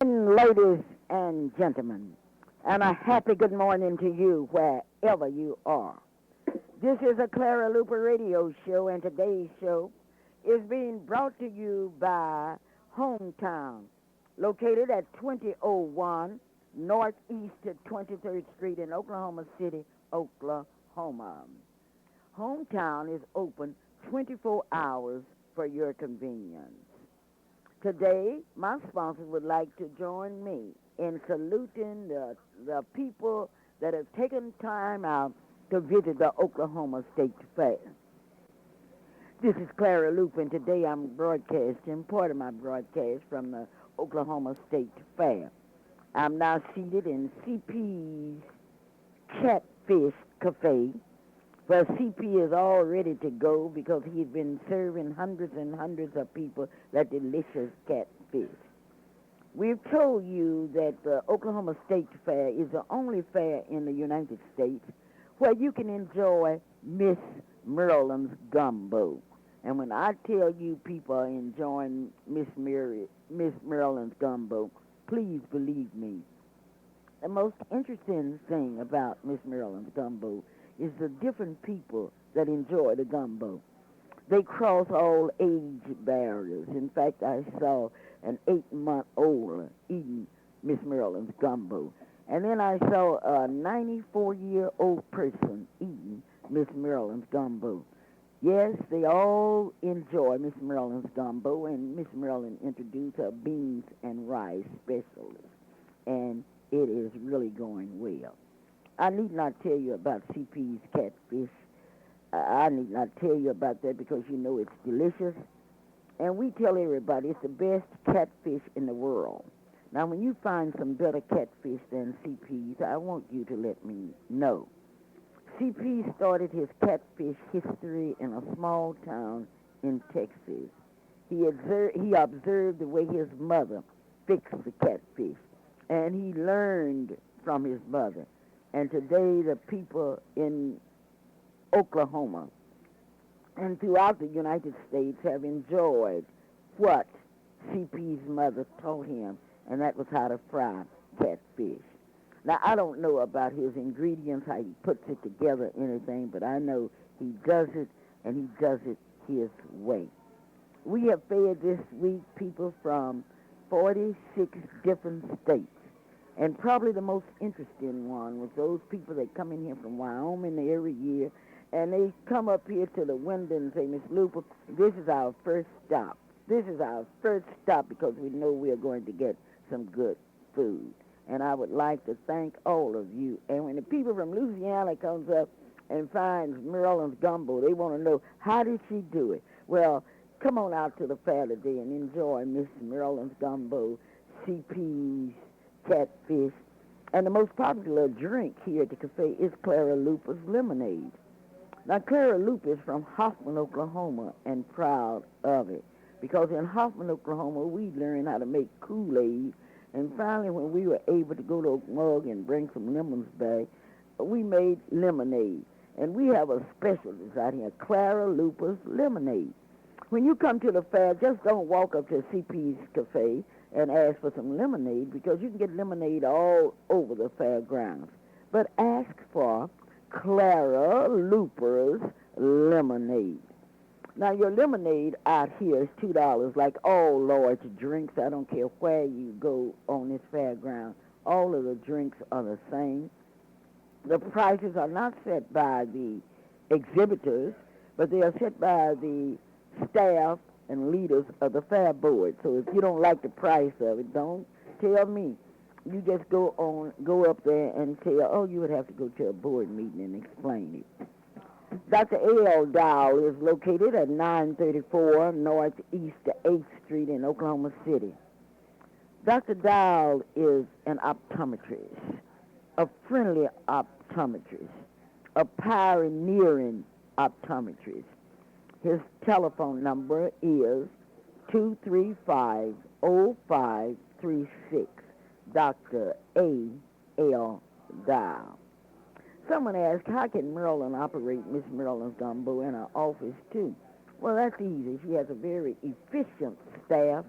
And ladies and gentlemen, and a happy good morning to you wherever you are. This is a Clara Luper radio show, and today's show is being brought to you by Hometown, located at 2001 Northeast 23rd Street in Oklahoma City, Oklahoma. Hometown is open 24 hours for your convenience. Today, my sponsors would like to join me in saluting the people that have taken time out to visit the Oklahoma State Fair. This is Clara Luper, and today I'm broadcasting part of my broadcast from the Oklahoma State Fair. I'm now seated in CP's Catfish Cafe, where CP is all ready to go because he's been serving hundreds and hundreds of people that delicious catfish. We've told you that the Oklahoma State Fair is the only fair in the United States where you can enjoy Miss Maryland's gumbo. And when I tell you people are enjoying Miss Maryland's gumbo, please believe me. The most interesting thing about Miss Maryland's gumbo is the different people that enjoy the gumbo. They cross all age barriers. In fact, I saw an 8-month-old eating Miss Maryland's gumbo. And then I saw a 94-year-old person eating Miss Maryland's gumbo. Yes, they all enjoy Miss Maryland's gumbo, and Miss Maryland introduced her beans and rice specialist. And it is really going well. I need not tell you about CP's catfish. I need not tell you about that because you know it's delicious. And we tell everybody it's the best catfish in the world. Now, when you find some better catfish than CP's, I want you to let me know. CP started his catfish history in a small town in Texas. He observed the way his mother fixed the catfish, and he learned from his mother. And today the people in Oklahoma and throughout the United States have enjoyed what CP's mother taught him, and that was how to fry catfish. Now, I don't know about his ingredients, how he puts it together, anything, but I know he does it, and he does it his way. We have fed this week people from 46 different states. And probably the most interesting one was those people that come in here from Wyoming every year, and they come up here to the window and say, Miss Luper, this is our first stop. This is our first stop because we know we are going to get some good food. And I would like to thank all of you. And when the people from Louisiana comes up and finds Maryland's gumbo, they want to know, how did she do it? Well, come on out to the fair today and enjoy Miss Maryland's gumbo, CP's catfish, and the most popular drink here at the cafe is Clara Luper's lemonade. Now, Clara Luper is from Hoffman, Oklahoma, and proud of it, because in Hoffman, Oklahoma, we learned how to make Kool-Aid, and finally, when we were able to go to Oak Mug and bring some lemons back, we made lemonade, and we have a specialist out here, Clara Luper's lemonade. When you come to the fair, just don't walk up to CP's Cafe and ask for some lemonade, because you can get lemonade all over the fairgrounds. But ask for Clara Luper's lemonade. Now, your lemonade out here is $2, like all large drinks. I don't care where you go on this fairground. All of the drinks are the same. The prices are not set by the exhibitors, but they are set by the staff and leaders of the fair board. So if you don't like the price of it, don't tell me. You just go up there and tell, oh, you would have to go to a board meeting and explain it. Dr. A.L. Dow is located at 934 Northeast 8th Street in Oklahoma City. Dr. Dow is an optometrist, a friendly optometrist, a pioneering optometrist. His telephone number is 235-0536, Dr. A.L. Dow. Someone asked, how can Maryland operate Miss Maryland's gumbo in her office, too? Well, that's easy. She has a very efficient staff,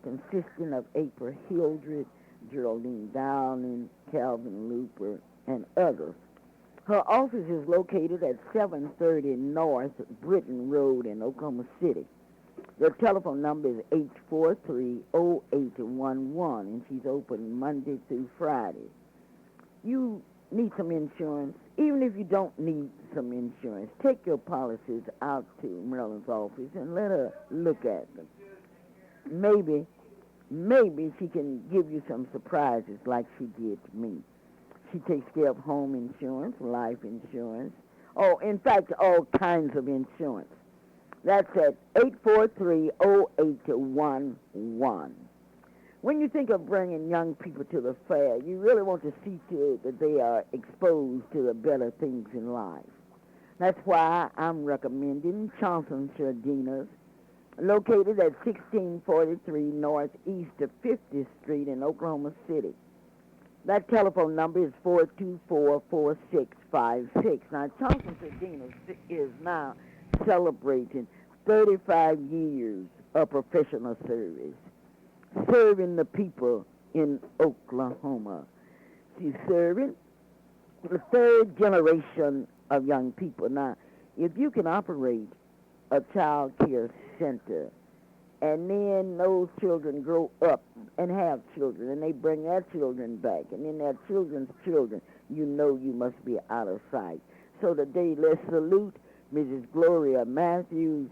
consisting of April Hildred, Geraldine Downing, Calvin Luper, and others. Her office is located at 730 North Britton Road in Oklahoma City. The telephone number is 843-0811, and she's open Monday through Friday. You need some insurance. Even if you don't need some insurance, take your policies out to Marilyn's office and let her look at them. Maybe she can give you some surprises like she did to me. She takes care of home insurance, life insurance, in fact, all kinds of insurance. That's at 843-0811. When you think of bringing young people to the fair, you really want to see to it that they are exposed to the better things in life. That's why I'm recommending Johnson Sardinas, located at 1643 Northeast of 50th Street in Oklahoma City. That telephone number is 424-4656. Now, Johnson Sardinas is now celebrating 35 years of professional service, serving the people in Oklahoma. She's serving the third generation of young people. Now, if you can operate a child care center, and then those children grow up and have children, and they bring their children back, and then their children's children, you know you must be out of sight. So today, let's salute Mrs. Gloria Matthews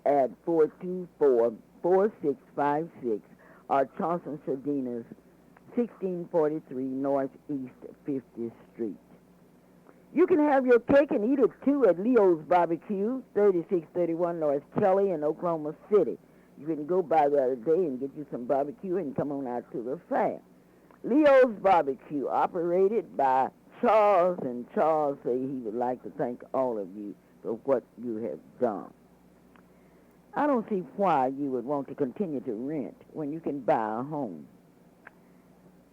at 424-4656, or Johnson Sardinas, 1643 Northeast 50th Street. You can have your cake and eat it, too, at Leo's Barbecue, 3631 North Kelly in Oklahoma City. You can go by there today and get you some barbecue and come on out to the fair. Leo's Barbecue, operated by Charles, and Charles said he would like to thank all of you for what you have done. I don't see why you would want to continue to rent when you can buy a home.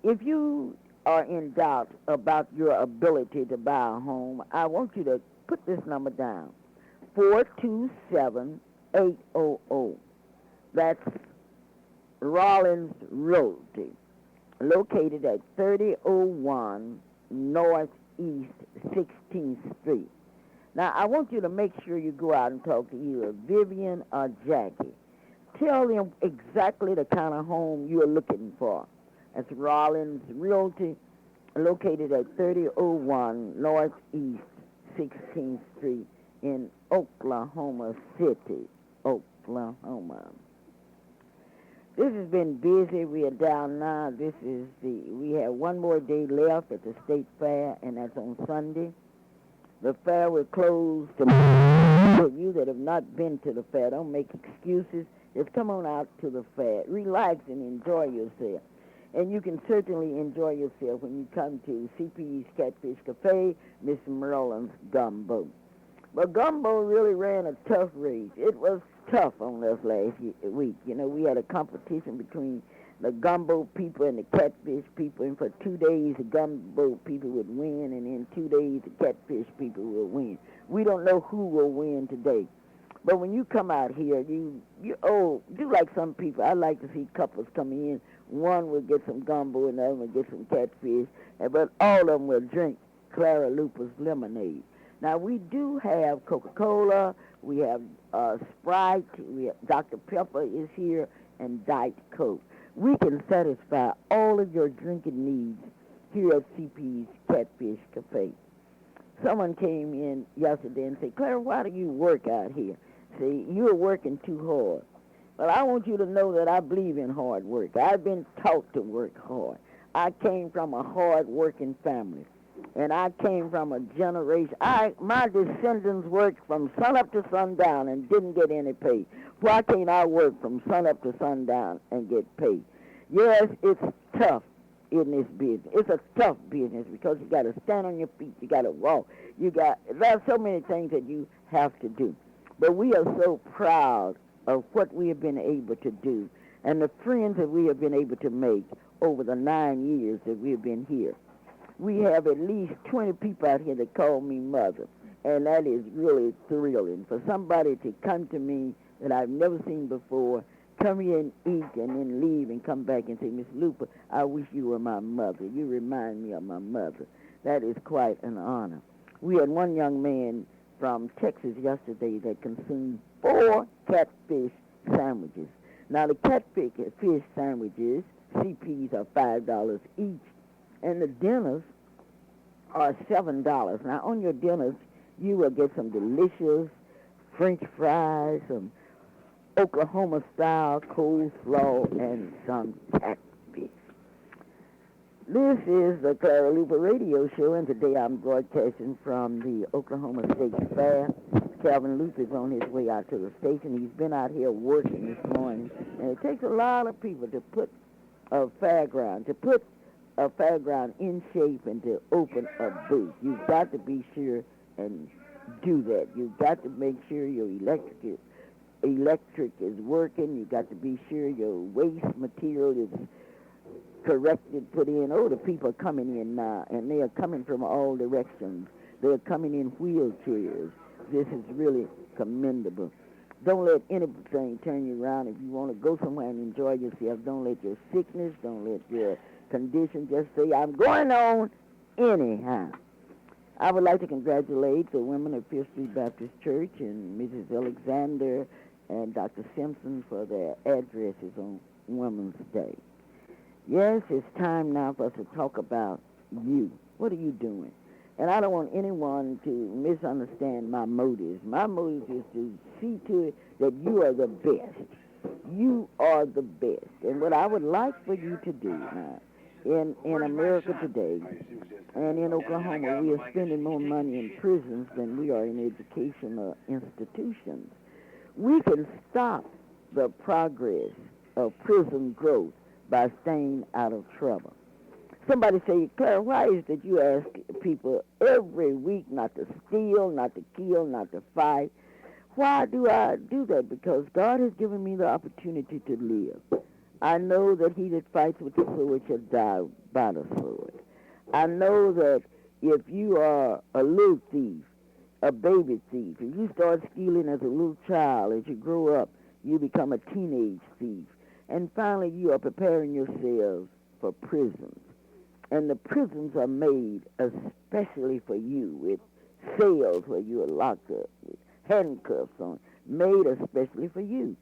If you are in doubt about your ability to buy a home, I want you to put this number down, 427-800. That's Rollins Realty, located at 3001 Northeast 16th Street. Now, I want you to make sure you go out and talk to either Vivian or Jackie. Tell them exactly the kind of home you're looking for. That's Rollins Realty, located at 3001 Northeast 16th Street in Oklahoma City, Oklahoma. This has been busy. We are down now. We have one more day left at the State Fair, and that's on Sunday. The fair will close tomorrow. For you that have not been to the fair, don't make excuses. Just come on out to the fair. Relax and enjoy yourself. And you can certainly enjoy yourself when you come to CP's Catfish Cafe, Miss Merlin's Gumbo. But Gumbo really ran a tough race. It was tough on us last week. You know, we had a competition between the Gumbo people and the Catfish people, and for 2 days the Gumbo people would win, and in 2 days the Catfish people will win. We don't know who will win today. But when you come out here, do like some people. I like to see couples come in. One will get some gumbo and the other will get some catfish, but all of them will drink Clara Luper's lemonade. Now, we do have Coca-Cola, we have Sprite, Dr. Pepper is here, and Diet Coke. We can satisfy all of your drinking needs here at CP's Catfish Cafe. Someone came in yesterday and said, Clara, why do you work out here? See, you're working too hard. Well, I want you to know that I believe in hard work. I've been taught to work hard. I came from a hard-working family, and I came from a generation. My descendants worked from sunup to sundown and didn't get any pay. Why can't I work from sunup to sundown and get paid? Yes, it's tough in this business. It's a tough business because you got to stand on your feet. You got to walk. There's so many things that you have to do. But we are so proud of what we have been able to do and the friends that we have been able to make over the 9 years that we have been here. We have at least 20 people out here that call me mother, and that is really thrilling for somebody to come to me that I've never seen before, come here and eat and then leave and come back and say, Miss Luper, I wish you were my mother. You remind me of my mother. That is quite an honor. We had one young man from Texas yesterday that consumed 4 catfish sandwiches. Now, the catfish sandwiches, CPs, are $5 each, and the dinners are $7. Now, on your dinners, you will get some delicious French fries, some Oklahoma-style coleslaw, and some catfish. This is the Clara Luper Radio Show, and today I'm broadcasting from the Oklahoma State Fair. Calvin Luper is on his way out to the station. He's been out here working this morning, and it takes a lot of people to put a fairground in shape and to open a booth. You've got to be sure and do that. You've got to make sure your electric is working. You've got to be sure your waste material is corrected, put in. Oh, the people are coming in now, and they are coming from all directions. They're coming in wheelchairs. This is really commendable. Don't let anything turn you around. If you want to go somewhere and enjoy yourself, don't let your sickness, don't let your condition just say, I'm going on anyhow. I would like to congratulate the women of Fifth Street Baptist Church and Mrs. Alexander and Dr. Simpson for their addresses on Women's Day. Yes, it's time now for us to talk about you. What are you doing? And I don't want anyone to misunderstand my motives. My motive is to see to it that you are the best. You are the best. And what I would like for you to do now, in America today and in Oklahoma, we are spending more money in prisons than we are in educational institutions. We can stop the progress of prison growth by staying out of trouble. Somebody say, Clara, why is it that you ask people every week not to steal, not to kill, not to fight? Why do I do that? Because God has given me the opportunity to live. I know that he that fights with the sword shall die by the sword. I know that if you are a little thief, a baby thief, if you start stealing as a little child, as you grow up, you become a teenage thief. And finally, you are preparing yourselves for prisons. And the prisons are made especially for you, with cells where you are locked up, with handcuffs on, made especially for you.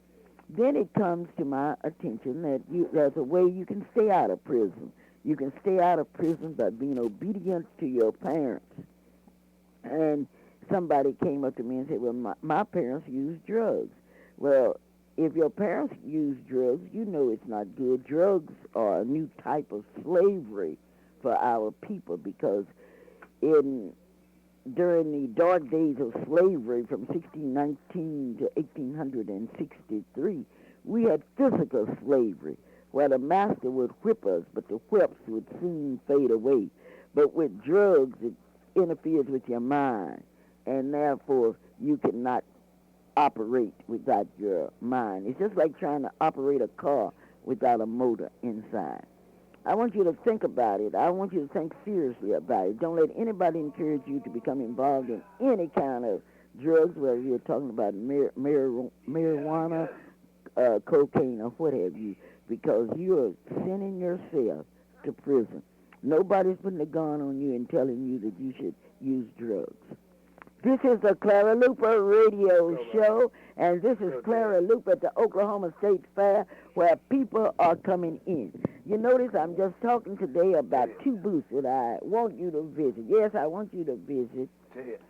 Then it comes to my attention that there's a way you can stay out of prison. You can stay out of prison by being obedient to your parents. And somebody came up to me and said, well, my parents used drugs. Well, if your parents use drugs, you know it's not good. Drugs are a new type of slavery for our people, because during the dark days of slavery from 1619 to 1863, we had physical slavery, where the master would whip us, but the whips would soon fade away. But with drugs, it interferes with your mind, and therefore you cannot operate without your mind. It's just like trying to operate a car without a motor inside. I want you to think about it. I want you to think seriously about it. Don't let anybody encourage you to become involved in any kind of drugs, whether you're talking about marijuana, cocaine, or what have you, because you're sending yourself to prison. Nobody's putting a gun on you and telling you that you should use drugs. This is the Clara Luper Radio Show, and this is Clara Luper at the Oklahoma State Fair, where people are coming in. You notice I'm just talking today about 2 booths that I want you to visit. Yes, I want you to visit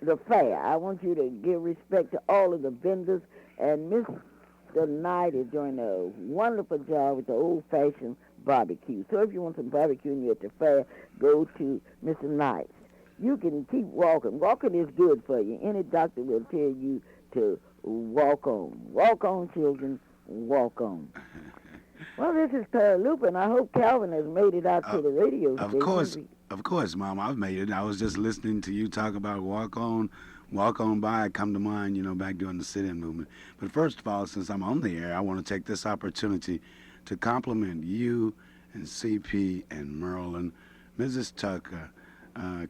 the fair. I want you to give respect to all of the vendors, and Mr. Knight is doing a wonderful job with the old-fashioned barbecue. So if you want some barbecue and you're at the fair, go to Mr. Knight. You can keep walking. Walking is good for you. Any doctor will tell you to walk on. Walk on, children. Walk on. Well, this is Clara Luper, and I hope Calvin has made it out to the radio station. Of course, Mom, I've made it. I was just listening to you talk about walk on by. Come to mind, back during the sit-in movement. But first of all, since I'm on the air, I want to take this opportunity to compliment you and CP and Merlin, Mrs. Tucker,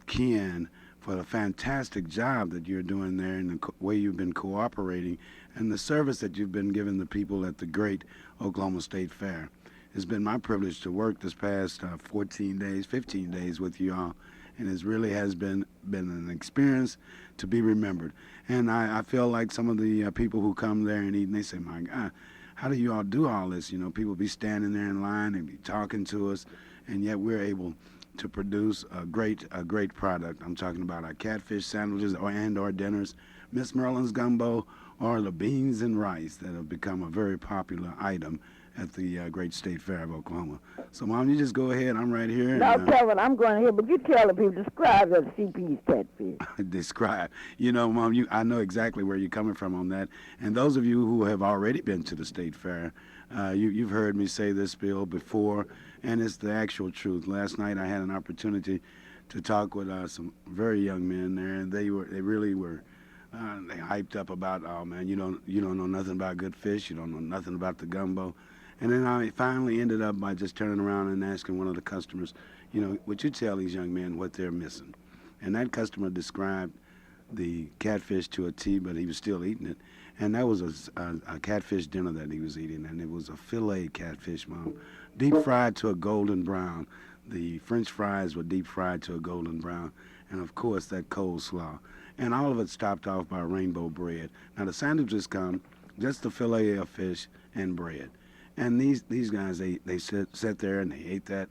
Ken, for the fantastic job that you're doing there and the way you've been cooperating and the service that you've been giving the people at the great Oklahoma State Fair. It's been my privilege to work this past 14 days, 15 days with you all, and it really has been an experience to be remembered. And I feel like some of the people who come there and eat, and they say, my God, how do you all do all this? You know, people be standing there in line and be talking to us, and yet we're able to produce a great product. I'm talking about our catfish sandwiches or dinners, Miss Merlin's gumbo, or the beans and rice that have become a very popular item at the Great State Fair of Oklahoma. So, Mom, you just go ahead. I'm right here. Now, Kevin, I'm going here, but you tell the people, describe the CP's catfish. Describe. You know, Mom, I know exactly where you're coming from on that. And those of you who have already been to the State Fair, you've heard me say this, Bill, before, and it's the actual truth. Last night I had an opportunity to talk with some very young men there, and they really were they hyped up about, oh man, you don't know nothing about good fish, you don't know nothing about the gumbo. And then I finally ended up by just turning around and asking one of the customers, you know, would you tell these young men what they're missing? And that customer described the catfish to a T, but he was still eating it. And that was a catfish dinner that he was eating, and it was a fillet catfish, Mom, deep fried to a golden brown. The French fries were deep fried to a golden brown, and of course that coleslaw. And all of it topped off by rainbow bread. Now the sandwiches come just the fillet of fish and bread. And these guys, they sat there and they ate that,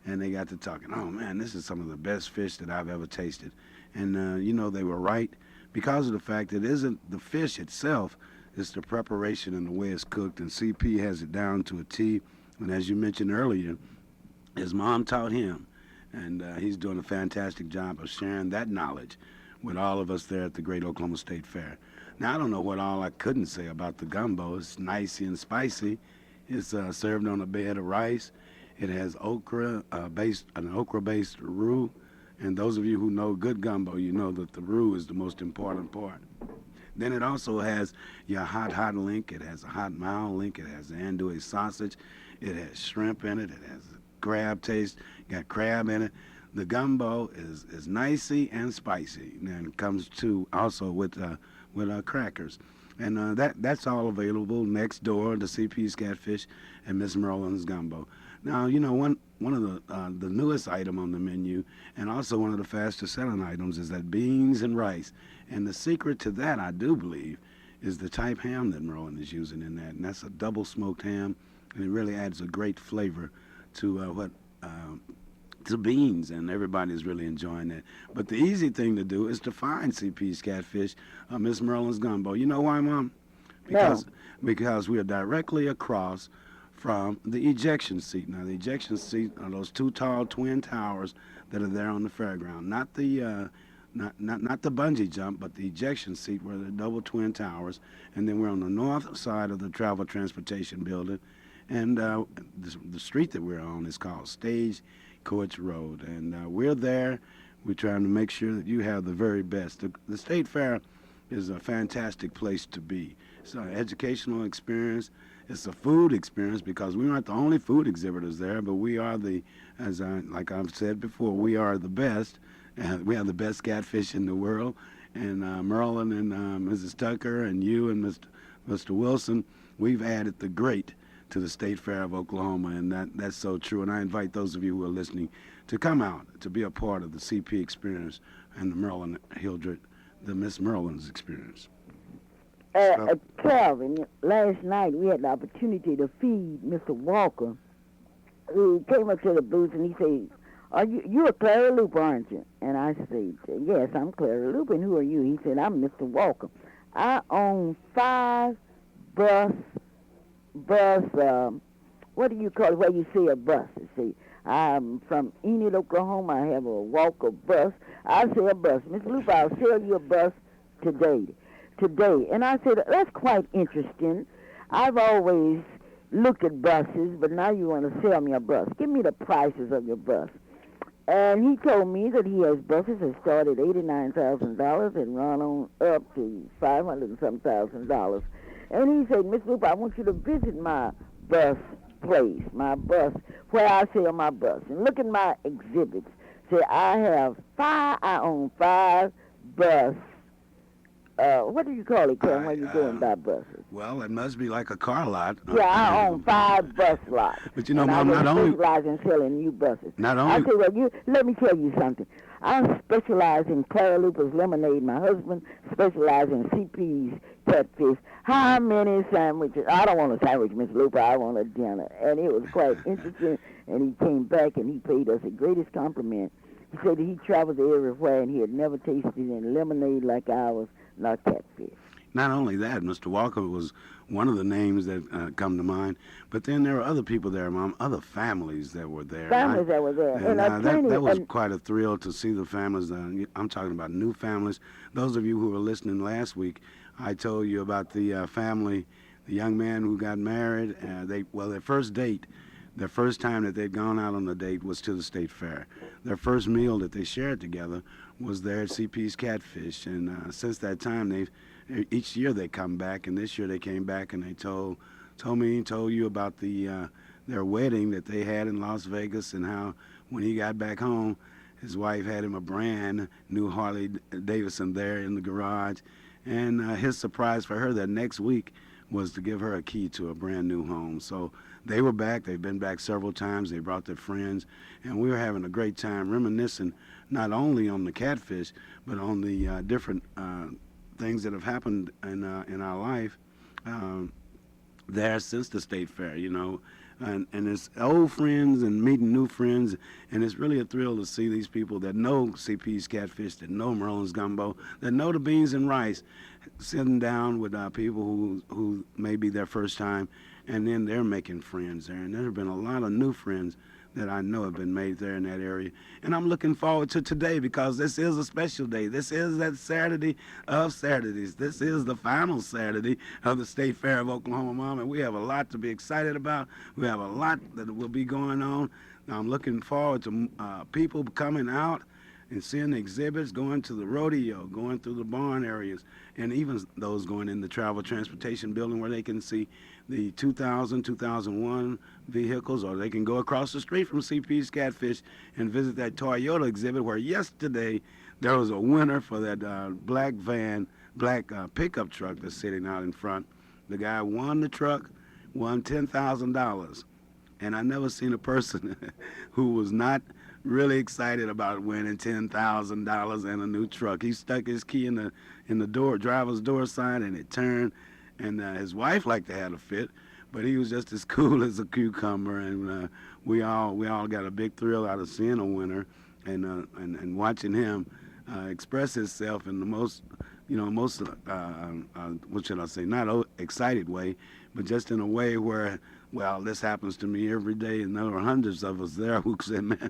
and they got to talking. Oh man, this is some of the best fish that I've ever tasted. And you know, they were right because of the fact that it isn't the fish itself, it's the preparation and the way it's cooked. And CP has it down to a T. And as you mentioned earlier, his mom taught him, and he's doing a fantastic job of sharing that knowledge with all of us there at the Great Oklahoma State Fair. Now I don't know what all I couldn't say about the gumbo. It's nicey and spicy. It's served on a bed of rice. It has an okra-based roux. And those of you who know good gumbo, you know that the roux is the most important part. Then it also has your hot link. It has a hot mild link. It has andouille sausage. It has shrimp in it. It has crab taste. Got crab in it. The gumbo is nicey and spicy. And it comes to also with crackers. And that's all available next door to CP's Catfish and Miss Merlin's Gumbo. Now, you know, one of the newest item on the menu, and also one of the fastest selling items, is that beans and rice. And the secret to that, I do believe, is the type ham that Merlin is using in that. And that's a double smoked ham, and it really adds a great flavor to to beans, and everybody's really enjoying that. But the easy thing to do is to find CP's Catfish, Miss Merlin's Gumbo. You know why, Mom? Because we are directly across from the ejection seat. Now, the ejection seat are those two tall twin towers that are there on the fairground. Not the not the bungee jump, but the ejection seat where the double twin towers. And then we're on the north side of the travel transportation building. And the street that we're on is called Stagecoach Road. And we're there. We're trying to make sure that you have the very best. The State Fair is a fantastic place to be. It's an educational experience. It's a food experience because we aren't the only food exhibitors there, but we are like I've said before, we are the best. We have the best catfish in the world. And Merlin and Mrs. Tucker and you and Mr. Wilson, we've added the great to the State Fair of Oklahoma, and that's so true. And I invite those of you who are listening to come out to be a part of the CP experience and the Merlin Hildred, the Miss Merlin's experience. Calvin, last night we had the opportunity to feed Mr. Walker, who came up to the booth and he said, you're Clara Luper, aren't you? And I said, yes, I'm Clara Luper. And who are you? He said, I'm Mr. Walker. I own 5 bus, what do you call it, where you see a bus? See, I'm from Enid, Oklahoma. I have a Walker bus. I say a bus. Miss Luper, I'll sell you a bus today. And I said, that's quite interesting. I've always looked at buses, but now you want to sell me a bus. Give me the prices of your bus. And he told me that he has buses that start at $89,000 and run on up to $500 and some $1,000. And he said, Miss Luper, I want you to visit my bus place, my bus, where I sell my bus, and look at my exhibits. See, I own 5 bus. What do you call it, Karen, when you go and buy buses? Well, it must be like a car lot. Yeah, I own 5 bus lots. But you know, and Mom, I not only specialize in selling new buses. not I only say, well, let me tell you something. I specialize in Clara Luper's lemonade. My husband specializes in CP's catfish. How many sandwiches? I don't want a sandwich, Miss Luper. I want a dinner. And it was quite interesting. And he came back and he paid us the greatest compliment. He said that he traveled everywhere and he had never tasted any lemonade like ours, nor catfish. not only that, Mr. Walker was one of the names that come to mind. But then there were other people there, Mom, other families that were there. Families that were there. And attorney, that was quite a thrill to see the families. I'm talking about new families. Those of you who were listening last week, I told you about the family, the young man who got married. Their first date, their first time that they'd gone out on a date was to the state fair. Their first meal that they shared together was there at CP's Catfish. And since that time, each year they come back, and this year they came back and they told you about their wedding that they had in Las Vegas, and how when he got back home, his wife had him a brand new Harley Davidson there in the garage, and his surprise for her that next week was to give her a key to a brand new home. So they were back. They've been back several times. They brought their friends, and we were having a great time reminiscing not only on the catfish, but on the different things that have happened in our life there since the state fair, and it's old friends and meeting new friends, and it's really a thrill to see these people that know CP's Catfish, that know Merlin's Gumbo, that know the beans and rice, sitting down with people who may be their first time, and then they're making friends there. And there have been a lot of new friends that I know have been made there in that area. And I'm looking forward to today because this is a special day. This is that Saturday of Saturdays. This is the final Saturday of the State Fair of Oklahoma, Mom, and we have a lot to be excited about. We have a lot that will be going on. Now, I'm looking forward to people coming out and seeing the exhibits, going to the rodeo, going through the barn areas, and even those going in the travel transportation building where they can see the 2000, 2001 vehicles, or they can go across the street from CP's Catfish and visit that Toyota exhibit where yesterday there was a winner for that black pickup truck that's sitting out in front. The guy won the truck, won $10,000. And I never seen a person who was not really excited about winning $10,000 and a new truck. He stuck his key in the driver's door sign, and it turned. And his wife liked to have a fit, but he was just as cool as a cucumber. And we all got a big thrill out of seeing a winner, and watching him express himself in the most what should I say, not excited way, but just in a way where, well, this happens to me every day, and there were hundreds of us there who said, man,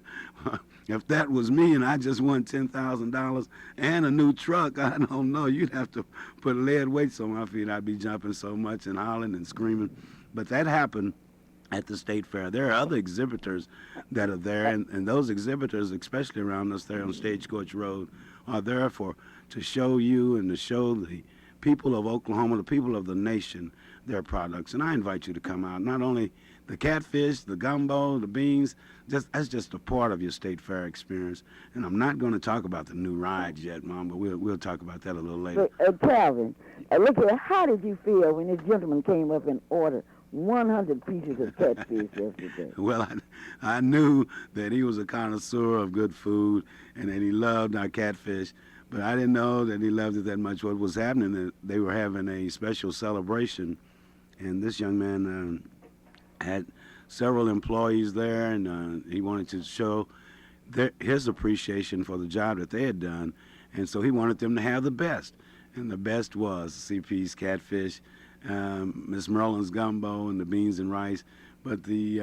if that was me and I just won $10,000 and a new truck, I don't know, you'd have to put lead weights on my feet. I'd be jumping so much and hollering and screaming. But that happened at the State Fair. There are other exhibitors that are there, and those exhibitors, especially around us there on Stagecoach Road, are there to show you and to show the people of Oklahoma, the people of the nation, their products. And I invite you to come out. Not only the catfish, the gumbo, the beans, that's just a part of your State Fair experience. And I'm not going to talk about the new rides yet, Mom, but we'll talk about that a little later. Calvin, look here, how did you feel when this gentleman came up and ordered 100 pieces of catfish yesterday? Well, I knew that he was a connoisseur of good food and that he loved our catfish, but I didn't know that he loved it that much. What was happening, they were having a special celebration, and this young man had several employees there, and he wanted to show his appreciation for the job that they had done, and so he wanted them to have the best, and the best was CP's Catfish, Miss Merlin's Gumbo, and the beans and rice. But the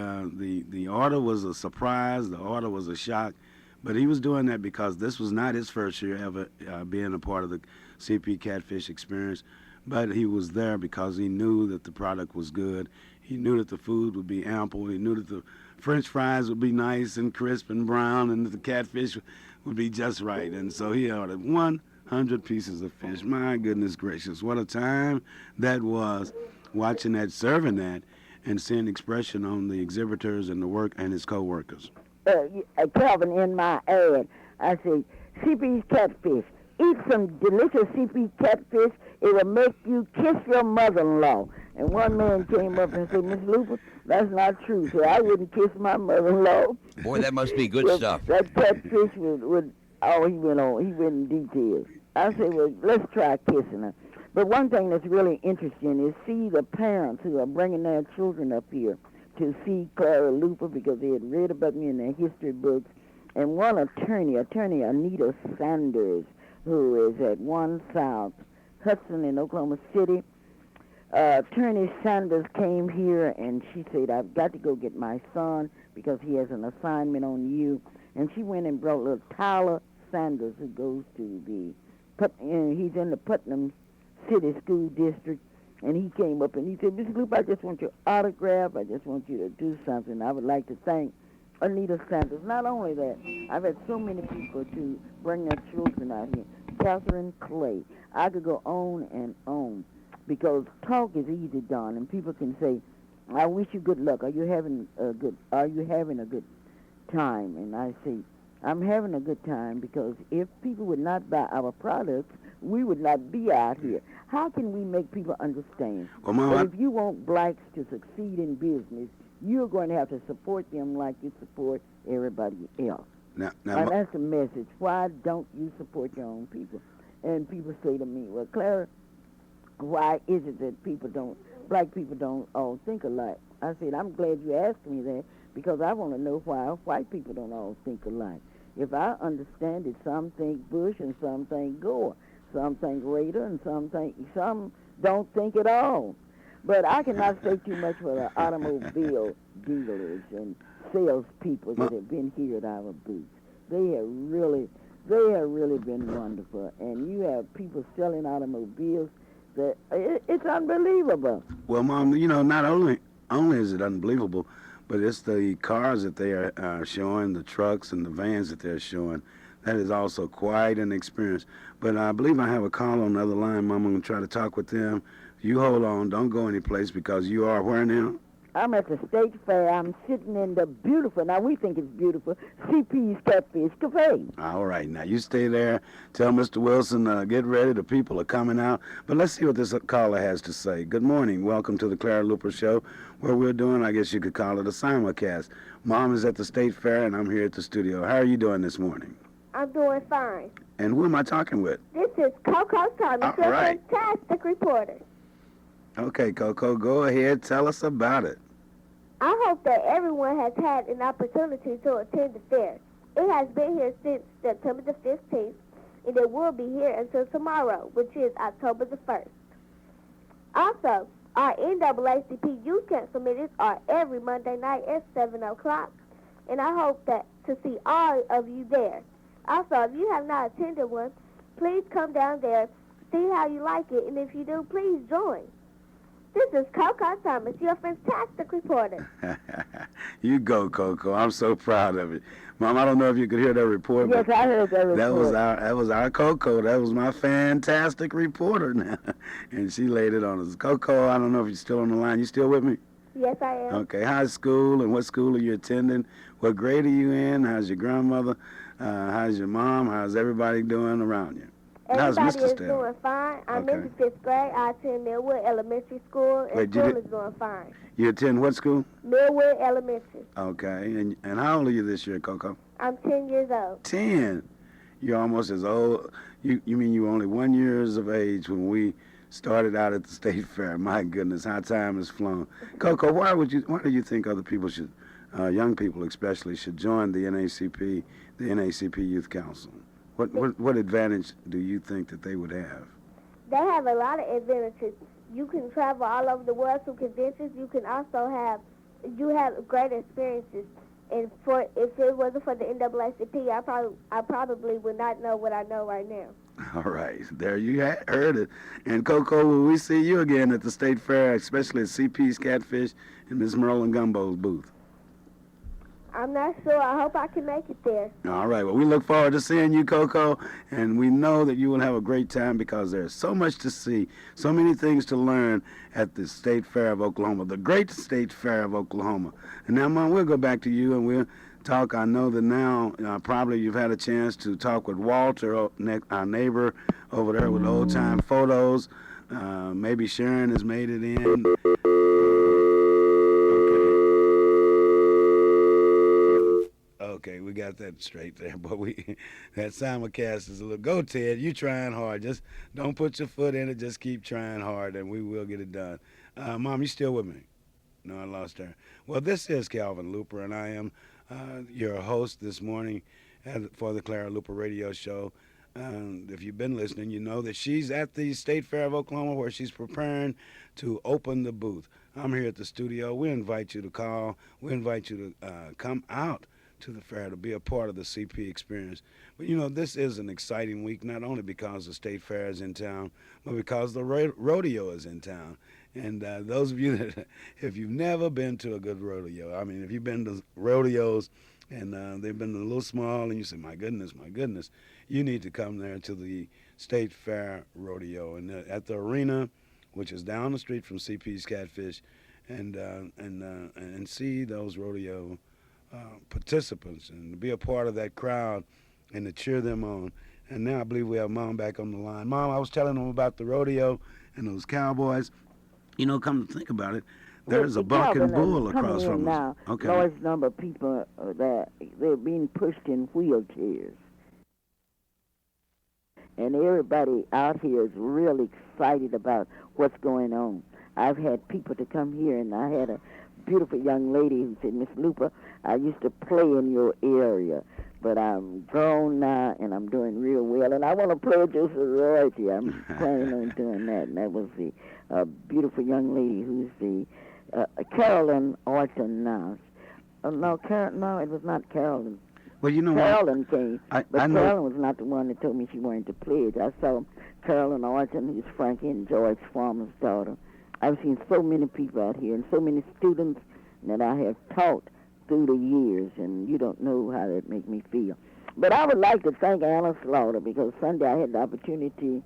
order was a surprise. The order was a shock. But he was doing that because this was not his first year ever being a part of the CP Catfish experience. But he was there because he knew that the product was good. He knew that the food would be ample. He knew that the French fries would be nice and crisp and brown, and that the catfish would be just right. And so he ordered 100 pieces of fish. My goodness gracious, what a time that was, watching that, serving that, and seeing expression on the exhibitors and the work and his co-workers. Calvin in my ad. I say, CP's catfish. Eat some delicious CP catfish. It will make you kiss your mother-in-law. And one man came up and said, Miss Luper, that's not true. So I wouldn't kiss my mother-in-law. Boy, that must be good stuff. That catfish would, oh, he went on. He went in details. I said, well, let's try kissing her. But one thing that's really interesting is see the parents who are bringing their children up here to see Clara Luper because they had read about me in their history books. And one attorney Anita Sanders, who is at 1 South Hudson in Oklahoma City. Attorney Sanders came here and she said, I've got to go get my son because he has an assignment on you. And she went and brought little Tyler Sanders, who goes to he's in the Putnam City School District. And he came up and he said, Miss Lupe, I just want your autograph. I just want you to do something. I would like to thank Anita Sanders. Not only that, I've had so many people to bring their children out here. Catherine Clay. I could go on and on because talk is easy done, and people can say, I wish you good luck. Are you having a good time? And I say, I'm having a good time because if people would not buy our products, we would not be out here. How can we make people understand that if you want blacks to succeed in business, you're going to have to support them like you support everybody else? Now, and that's the message. Why don't you support your own people? And people say to me, well, Clara, why is it that black people don't all think alike? I said, I'm glad you asked me that because I want to know why white people don't all think alike. If I understand it, some think Bush and some think Gore. Some think Rader and some don't think at all. But I cannot say too much for the automobile dealers and salespeople that have been here at our booths. They have really been wonderful. And you have people selling automobiles that it's unbelievable. Well, Mom, not only is it unbelievable, but it's the cars that they are showing, the trucks and the vans that they're showing. That is also quite an experience. But I believe I have a call on the other line, Mom. I'm going to try to talk with them. You hold on. Don't go anyplace because you are where now? I'm at the State Fair. I'm sitting in the beautiful, now we think it's beautiful, CP's Catfish Cafe. All right. Now, you stay there. Tell Mr. Wilson, get ready. The people are coming out. But let's see what this caller has to say. Good morning. Welcome to the Clara Luper Show, where we're doing, I guess you could call it a simulcast. Mom is at the State Fair, and I'm here at the studio. How are you doing this morning? I'm doing fine. And who am I talking with? This is Coco Thomas, your right. fantastic reporter. Okay, Coco, go ahead. Tell us about it. I hope that everyone has had an opportunity to attend the fair. It has been here since September the 15th, and it will be here until tomorrow, which is October the 1st. Also, our NAACP Youth Council meetings are every Monday night at 7 o'clock, and I hope to see all of you there. Also, if you have not attended one, please come down there, see how you like it, and if you do, please join. This is Coco Thomas, your fantastic reporter. You go, Coco. I'm so proud of you. Mom, I don't know if you could hear that report. Yes, I heard that report. That was our Coco. That was my fantastic reporter now. And she laid it on us. Coco, I don't know if you're still on the line. You still with me? Yes, I am. Okay. How's school and what school are you attending? What grade are you in? How's your grandmother? How's your mom? How's everybody doing around you? Everybody is doing fine. I'm in the 5th grade. I attend Millwood Elementary School, and school is doing fine. You attend what school? Millwood Elementary. Okay. And how old are you this year, Coco? I'm 10 years old. 10? You're almost as old. You mean you were only 1 year of age when we started out at the State Fair. My goodness, how time has flown. Coco, why do you think other people should, young people especially, should join the NAACP Youth Council? What advantage do you think that they would have? They have a lot of advantages. You can travel all over the world to conventions. You can also have great experiences. And if it wasn't for the NAACP, I probably would not know what I know right now. All right, there you heard it. And Coco, will we see you again at the State Fair, especially at CP's Catfish and Miss Merlin Gumbo's booth? I'm not sure. I hope I can make it there. All right. Well, we look forward to seeing you, Coco, and we know that you will have a great time because there's so much to see, so many things to learn at the State Fair of Oklahoma, the great State Fair of Oklahoma. And now, Mom, we'll go back to you, and we'll talk. I know that now probably you've had a chance to talk with Walter, our neighbor over there with old time photos. Maybe Sharon has made it in. Okay, we got that straight there, but that simulcast is a little. Go, Ted. You trying hard. Just don't put your foot in it. Just keep trying hard, and we will get it done. Mom, you still with me? No, I lost her. Well, this is Calvin Luper, and I am your host this morning for the Clara Luper Radio Show. If you've been listening, you know that she's at the State Fair of Oklahoma where she's preparing to open the booth. I'm here at the studio. We invite you to call. We invite you to come out to the fair to be a part of the CP experience. But you know, this is an exciting week, not only because the State Fair is in town, but because the rodeo is in town. And those of you that, if you've never been to a good rodeo, I mean, if you've been to rodeos and they've been a little small and you say, my goodness, you need to come there to the State Fair Rodeo. And at the arena, which is down the street from CP's Catfish, and see those rodeo participants and to be a part of that crowd and to cheer them on. And now I believe we have Mom back on the line. Mom, I was telling them about the rodeo and those cowboys. You know, come to think about it, there's a bucking bull across from us. Now, okay. Large number of people that they're being pushed in wheelchairs. And everybody out here is really excited about what's going on. I've had people to come here, and I had a beautiful young lady who said, Miss Luper, I used to play in your area, but I'm grown now, and I'm doing real well, and I want to play at your sorority. I'm planning on doing that. And that was the beautiful young lady who's the Carolyn Orton now. No, it was not Carolyn. Well, you know Carolyn came, but Carolyn was not the one that told me she wanted to play it. I saw Carolyn Orton, who's Frankie and George Farmer's daughter. I've seen so many people out here and so many students that I have taught through the years, and you don't know how that makes me feel. But I would like to thank Anna Slaughter, because Sunday I had the opportunity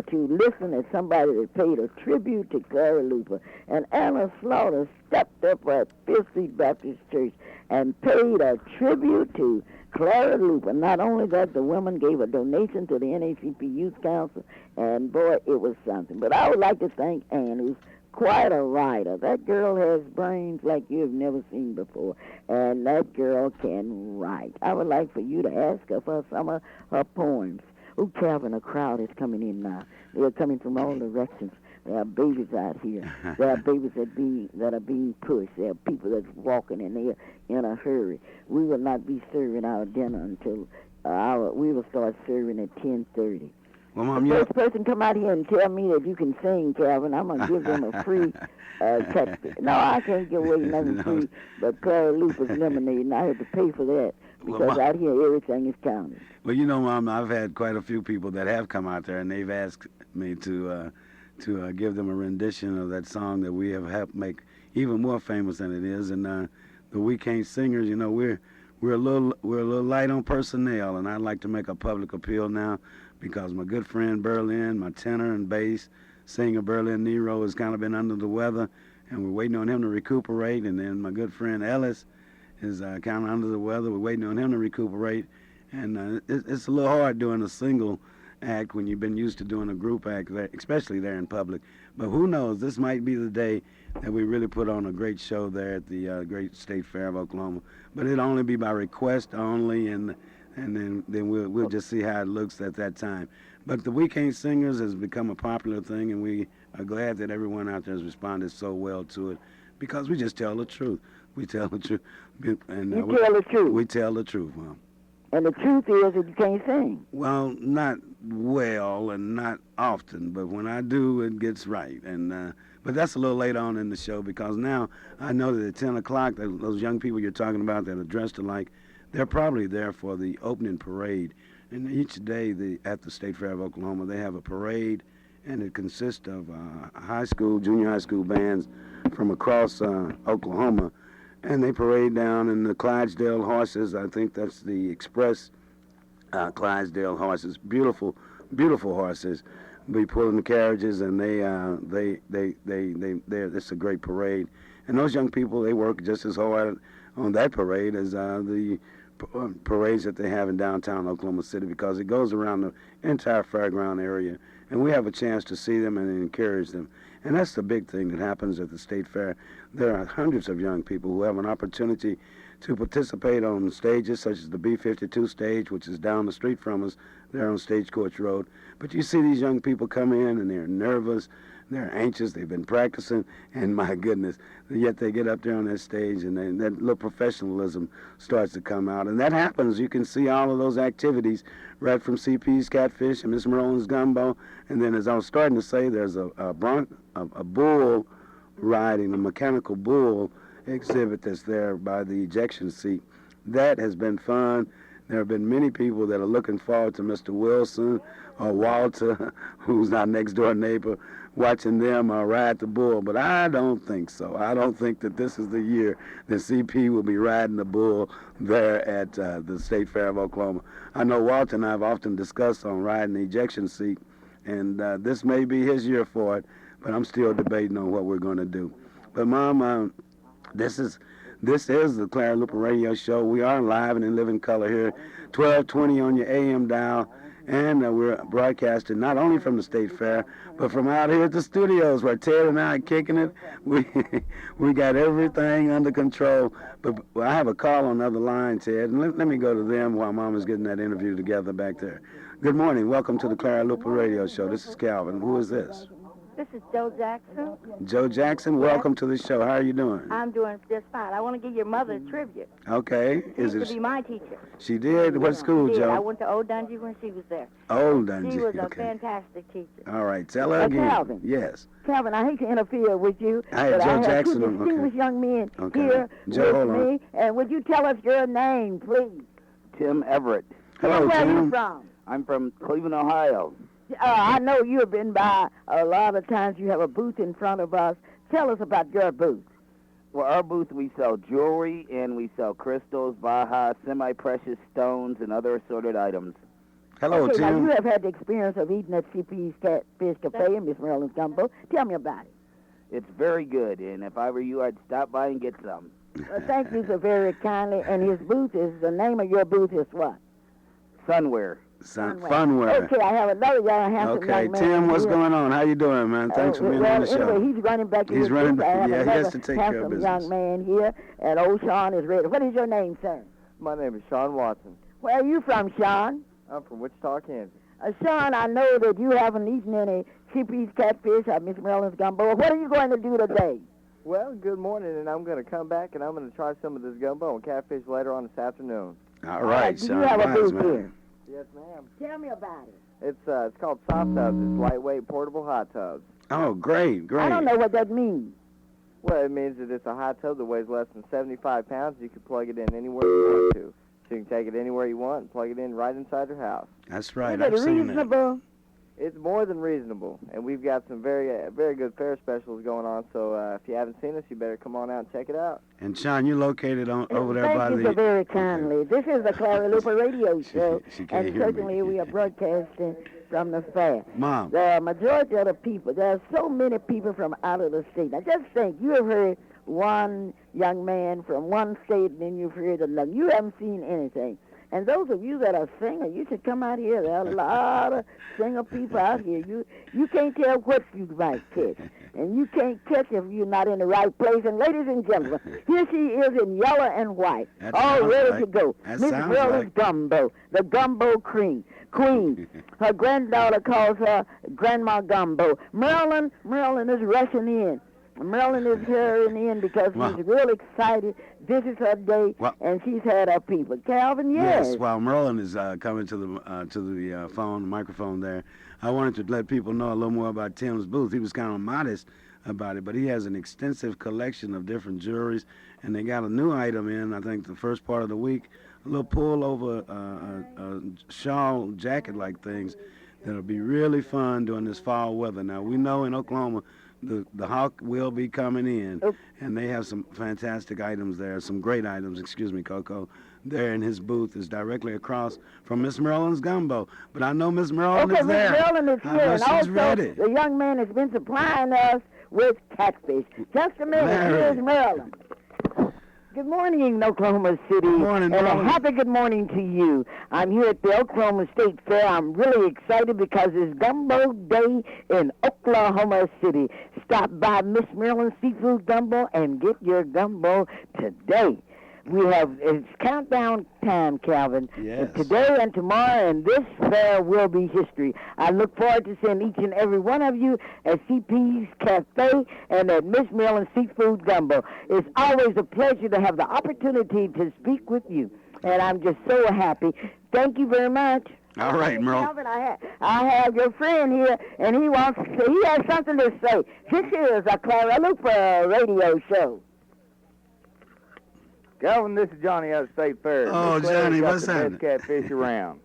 to listen at somebody that paid a tribute to Clara Luper. And Anna Slaughter stepped up at Fifth Street Baptist Church and paid a tribute to Clara Luper. Not only that, the women gave a donation to the NACP Youth Council, and boy, it was something. But I would like to thank Ann, who's quite a writer. That girl has brains like you've never seen before, and that girl can write. I would like for you to ask her for some of her poems. Oh, Calvin, a crowd is coming in now. They're coming from all directions. There are babies out here. There are babies that are being pushed. There are people that's walking, and they're in a hurry. We will not be serving our dinner until we will start serving at 10:30. Well, Mom, the first person come out here and tell me that you can sing, Calvin, I'm going to give them a free catfish. No, I can't give away nothing free but Clara Luper's lemonade, and I have to pay for that, because out here everything is counted. Well, you know, Mom, I've had quite a few people that have come out there, and they've asked me to give them a rendition of that song that we have helped make even more famous than it is. And the We Can't Singers, you know, we're a little light on personnel, and I'd like to make a public appeal now, because my good friend Berlin, my tenor and bass singer Berlin Nero, has kind of been under the weather, and we're waiting on him to recuperate. And then my good friend Ellis is kind of under the weather. We're waiting on him to recuperate. And it's a little hard doing a single act when you've been used to doing a group act, especially there in public. But who knows? This might be the day that we really put on a great show there at the great State Fair of Oklahoma. But it'll only be by request only, and then we'll just see how it looks at that time. But the We Can't Singers has become a popular thing, and we are glad that everyone out there has responded so well to it, because we just tell the truth. We tell the truth. And, you tell the truth. We tell the truth, Mom. And the truth is that you can't sing. Well, not well and not often, but when I do, it gets right. And but that's a little late on in the show, because now I know that at 10 o'clock, those young people you're talking about that are dressed alike, they're probably there for the opening parade. And each day at the State Fair of Oklahoma, they have a parade, and it consists of junior high school bands from across Oklahoma. And they parade down in the Clydesdale horses. I think that's the Express Clydesdale horses. Beautiful, beautiful horses. Be pulling the carriages, and it's a great parade. And those young people, they work just as hard on that parade as the parades that they have in downtown Oklahoma City, because it goes around the entire fairground area, and we have a chance to see them and encourage them. And that's the big thing that happens at the State Fair. There are hundreds of young people who have an opportunity to participate on stages such as the B-52 stage, which is down the street from us there on Stagecoach Road. But you see these young people come in, and they're nervous, they're anxious, they've been practicing, and my goodness, yet they get up there on that stage, and that little professionalism starts to come out. And that happens. You can see all of those activities right from CP's Catfish and Miss Marone's Gumbo. And then, as I was starting to say, there's a bull riding, a mechanical bull exhibit that's there by the ejection seat. That has been fun. There have been many people that are looking forward to Mr. Wilson or Walter, who's our next door neighbor, watching them ride the bull. But I don't think so. I don't think that this is the year that CP will be riding the bull there at the State Fair of Oklahoma. I know Walter and I have often discussed on riding the ejection seat, and this may be his year for it, but I'm still debating on what we're going to do. But, Mom, this is the Clara Luper Radio Show. We are live and in living color here, 1220 on your AM dial, and we're broadcasting not only from the State Fair, but from out here at the studios where Ted and I are kicking it. We got everything under control. But I have a call on the other line, Ted, and let me go to them while Mama's getting that interview together back there. Good morning. Welcome to the Clara Luper Radio Show. This is Calvin. Who is this? This is Joe Jackson. Joe Jackson, welcome to the show. How are you doing? I'm doing just fine. I want to give your mother a tribute. Okay. She used to be my teacher. She did? What school, She did. Joe? I went to Old Dungey when she was there. Old Dungey. She was a okay. fantastic teacher. All right. Tell her again. Calvin. Yes. Calvin, I hate to interfere with you, I but have Joe I have Jackson two on. distinguished young men Okay. here Joe, hold with on. me. And would you tell us your name, please? Tim Everett. Hello, Where are you Tim. from? I'm from Cleveland, Ohio. I know you have been by a lot of times. You have a booth in front of us. Tell us about your booth. Well, our booth, we sell jewelry and we sell crystals, Baja, semi-precious stones, and other assorted items. Hello, Okay, now Tim. you have had the experience of eating at CP's Catfish Cafe and Miss Maryland's Gumbo. Tell me about it. It's very good, and if I were you, I'd stop by and get some. Well, thank you so very kindly. And his booth is, the name of your booth is what? Sunwear. Funwear. Okay, I have another young handsome Okay, young man. Tim, what's here. going on? How you doing, man? Thanks for being on the show. Anyway, he's running back to He's his running booth. I back- have yeah, he another has to take care of handsome business. young man here, and old Sean is ready. What is your name, sir? My name is Sean Watson. Where are you from, Sean? I'm from Wichita, Kansas. Sean, I know that you haven't eaten any CP's Catfish or Miss Maryland's Gumbo. What are you going to do today? Well, good morning, and I'm going to come back and I'm going to try some of this gumbo and catfish later on this afternoon. All right, Do Sean. you have a Wise booth man. here? Yes, ma'am. Tell me about it. It's called soft tubs. It's lightweight portable hot tubs. Oh, great, great. I don't know what that means. Well, it means that it's a hot tub that weighs less than 75 pounds. You can plug it in anywhere you want to. So you can take it anywhere you want and plug it in right inside your house. That's right. Is I've it seen it. reasonable? It's more than reasonable, and we've got some very good fair specials going on. So if you haven't seen us, you better come on out and check it out. And Sean, you're located over there by Thank you the. so very kindly. This is the Clara Luper Radio Show, She can't and hear me. certainly we are broadcasting from the fair. Mom. The majority of the people, there are so many people from out of the state. Now just think, you have heard one young man from one state, and then you've heard another. You haven't seen anything. And those of you that are singers, you should come out here. There are a lot of singer people out here. You can't tell what you might catch. And you can't catch if you're not in the right place. And ladies and gentlemen, here she is in yellow and white, That all sounds ready like- to go. that Miss sounds Maryland's like- Gumbo, the Gumbo Queen. Her granddaughter calls her Grandma Gumbo. Maryland is rushing in. Maryland is hurrying in because Wow. she's real excited. This is her day, Well- and she's had her people. Calvin, yes. Yes, while Merlin is coming to the phone, the microphone there, I wanted to let people know a little more about Tim's booth. He was kind of modest about it, but he has an extensive collection of different jewelries, and they got a new item in, I think, the first part of the week, a little pull-over shawl jacket-like things that'll be really fun during this fall weather. Now, we know in Oklahoma, the hawk will be coming in, and they have some fantastic items there, some great items, excuse me, Coco. There in his booth is directly across from Miss Maryland's Gumbo. But I know Miss Maryland Okay, is Miss there. Maryland is I here, know and she's also ready. the young man has been supplying us with catfish. Just a minute, Larry. here's Maryland. Good morning, Oklahoma City. Good morning, and Norman. a happy good morning to you. I'm here at the Oklahoma State Fair. I'm really excited because it's Gumbo Day in Oklahoma City. Stop by Miss Maryland Seafood Gumbo and get your gumbo today. It's countdown time, Calvin. Yes. Today and tomorrow, and this fair will be history. I look forward to seeing each and every one of you at CP's Cafe and at Miss Maryland Seafood Gumbo. It's always a pleasure to have the opportunity to speak with you, and I'm just so happy. Thank you very much. All right, Merle. Calvin, I have your friend here, and he has something to say. This is a Clara Luper radio show. Calvin, this is Johnny out of State Fair. Oh, Miss Clara's Johnny, got what's the happening? best catfish around.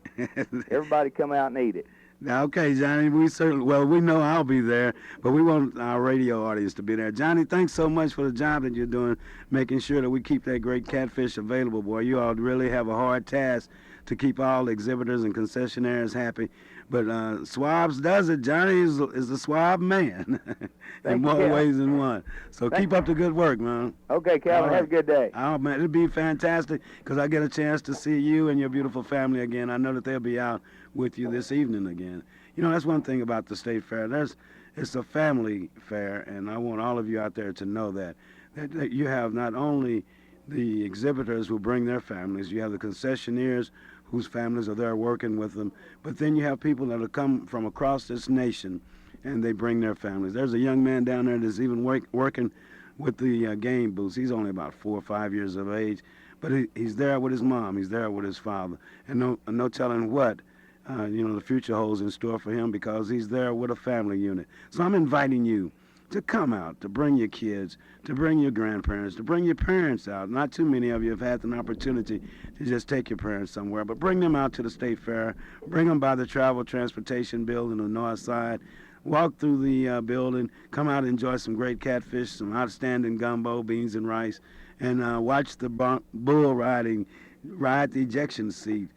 Everybody come out and eat it. Okay, Johnny, we know I'll be there, but we want our radio audience to be there. Johnny, thanks so much for the job that you're doing, making sure that we keep that great catfish available, boy. You all really have a hard task to keep all the exhibitors and concessionaires happy. But Swabs does it. Johnny is a Swab man in Thank you, more Cal. ways than one. So keep up the good work, man. Okay, Calvin, All right. have a good day. Oh, man, it'd be fantastic because I get a chance to see you and your beautiful family again. I know that they'll be out with you this evening again. You know, that's one thing about the State Fair. It's a family fair, and I want all of you out there to know that you have not only the exhibitors who bring their families, you have the concessionaires whose families are there working with them, but then you have people that have come from across this nation, and they bring their families. There's a young man down there that's even working with the game booths. He's only about 4 or 5 years of age, but he's there with his mom. He's there with his father, and no telling what the future holds in store for him because he's there with a family unit. So I'm inviting you to come out, to bring your kids, to bring your grandparents, to bring your parents out. Not too many of you have had an opportunity to just take your parents somewhere, but bring them out to the State Fair. Bring them by the Travel Transportation Building on the north side. Walk through the building, come out and enjoy some great catfish, some outstanding gumbo, beans and rice, and watch the bull ride the ejection seat.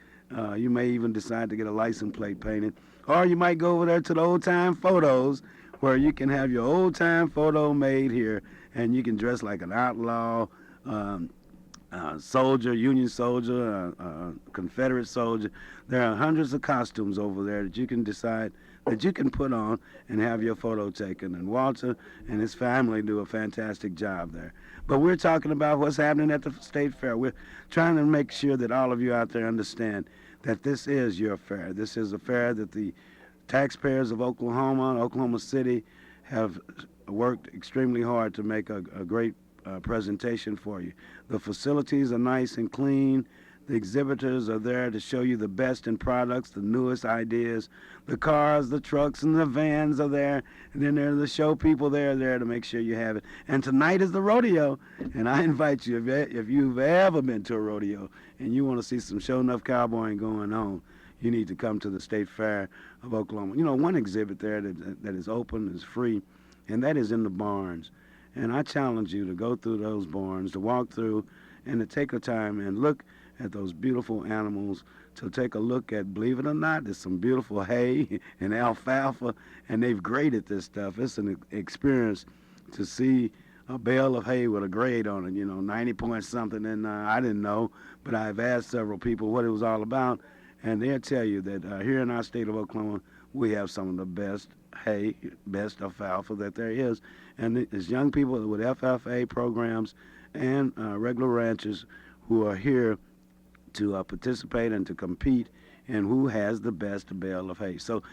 You may even decide to get a license plate painted. Or you might go over there to the old-time photos where you can have your old-time photo made here, and you can dress like an outlaw, soldier, Union soldier, Confederate soldier. There are hundreds of costumes over there that you can decide that you can put on and have your photo taken. And Walter and his family do a fantastic job there. But we're talking about what's happening at the State Fair. We're trying to make sure that all of you out there understand that this is your fair. This is a fair that the taxpayers of Oklahoma City have worked extremely hard to make a great presentation for you. The facilities are nice and clean. The exhibitors are there to show you the best in products, the newest ideas. The cars, the trucks, and the vans are there. And then there are the show people there to make sure you have it. And tonight is the rodeo. And I invite you, if you've ever been to a rodeo and you want to see some show enough cowboying going on, you need to come to the State Fair of Oklahoma. You know, one exhibit there that is open, is free, and that is in the barns. And I challenge you to go through those barns, to walk through, and to take a time and look at those beautiful animals, to take a look at, believe it or not, there's some beautiful hay and alfalfa, and they've graded this stuff. It's an experience to see a bale of hay with a grade on it, 90 point something, and I didn't know, but I've asked several people what it was all about, and they'll tell you that here in our state of Oklahoma, we have some of the best hay, best alfalfa that there is, and there's young people with FFA programs and regular ranchers who are here to participate and to compete in who has the best bale of hay. So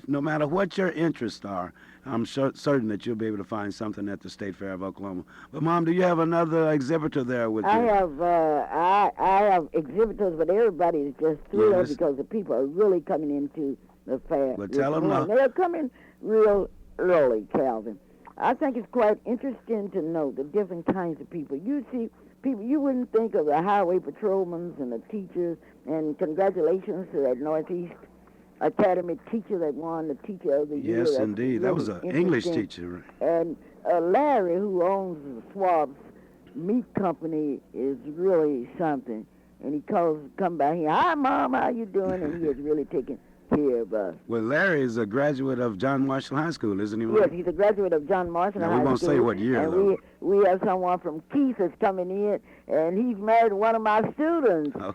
no matter what your interests are, I'm certain that you'll be able to find something at the State Fair of Oklahoma. But Mom, do you have another exhibitor there with you? I have exhibitors, but everybody is just thrilled Yes. because the people are really coming into the fair. Well, tell them morning. They're coming real early, Calvin. I think it's quite interesting to know the different kinds of people. You see people, you wouldn't think of the highway patrolmen and the teachers, and congratulations to that Northeast Academy teacher that won the Teacher of the Year. Yes, That's indeed. That was really an English interesting. teacher. And Larry, who owns the Swab's Meat Company, is really something. And he come by here, "Hi, Mom, how you doing?" And he is really taking care of us. Well, Larry is a graduate of John Marshall High School, isn't he? Yes, he's a graduate of John Marshall Now, High we won't School. say what year, and though. we have someone from Keith that's coming in, and he's married to one of my students. Oh.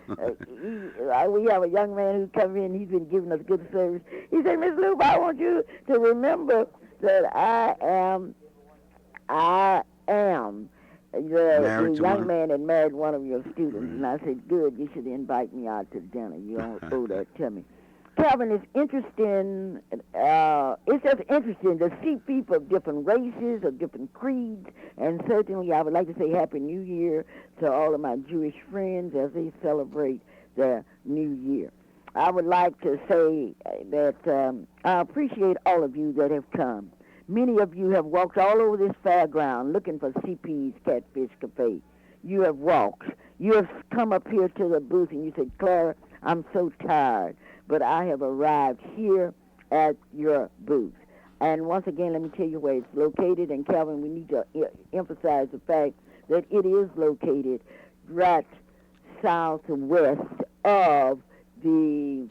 We have a young man who come in. He's been giving us good service. He said, Miss Lupe, I want you to remember that I am the young man that married one of your students. And I said, good, you should invite me out to dinner. You don't owe that to me. Calvin, it's interesting. It's just interesting to see people of different races, of different creeds, and certainly I would like to say Happy New Year to all of my Jewish friends as they celebrate their New Year. I would like to say that I appreciate all of you that have come. Many of you have walked all over this fairground looking for CP's Catfish Cafe. You have walked. You have come up here to the booth and you said, Clara, I'm so tired, but I have arrived here at your booth. And once again, let me tell you where it's located. And Calvin, we need to emphasize the fact that it is located right southwest of those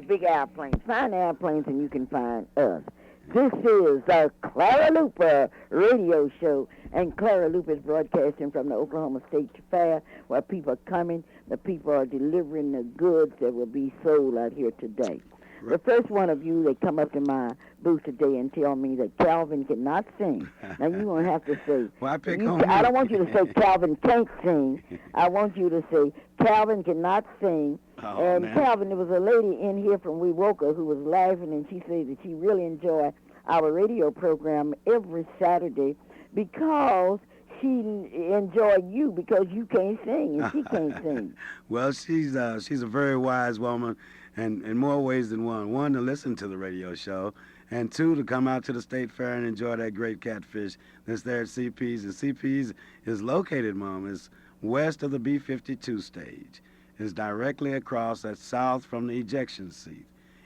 big airplanes. Find airplanes and you can find us. This is the Clara Luper radio show, and Clara Luper is broadcasting from the Oklahoma State Fair, where people are coming. The people are delivering the goods that will be sold out here today. The first one of you that come up to my booth today and tell me that Calvin cannot sing. Now, you're going to have to say, Well, I don't want you to say Calvin can't sing. I want you to say Calvin cannot sing. Oh, and man. Calvin, there was a lady in here from Wewoka who was laughing, and she said that she really enjoyed our radio program every Saturday because she enjoyed you because you can't sing and she can't sing. Well, she's a very wise woman, and in more ways than one. One, to listen to the radio show, and two, to come out to the State Fair and enjoy that great catfish that's there at CP's. And CP's is located, Mom, is west of the B-52 stage. It's directly across, that's south from the ejection seat.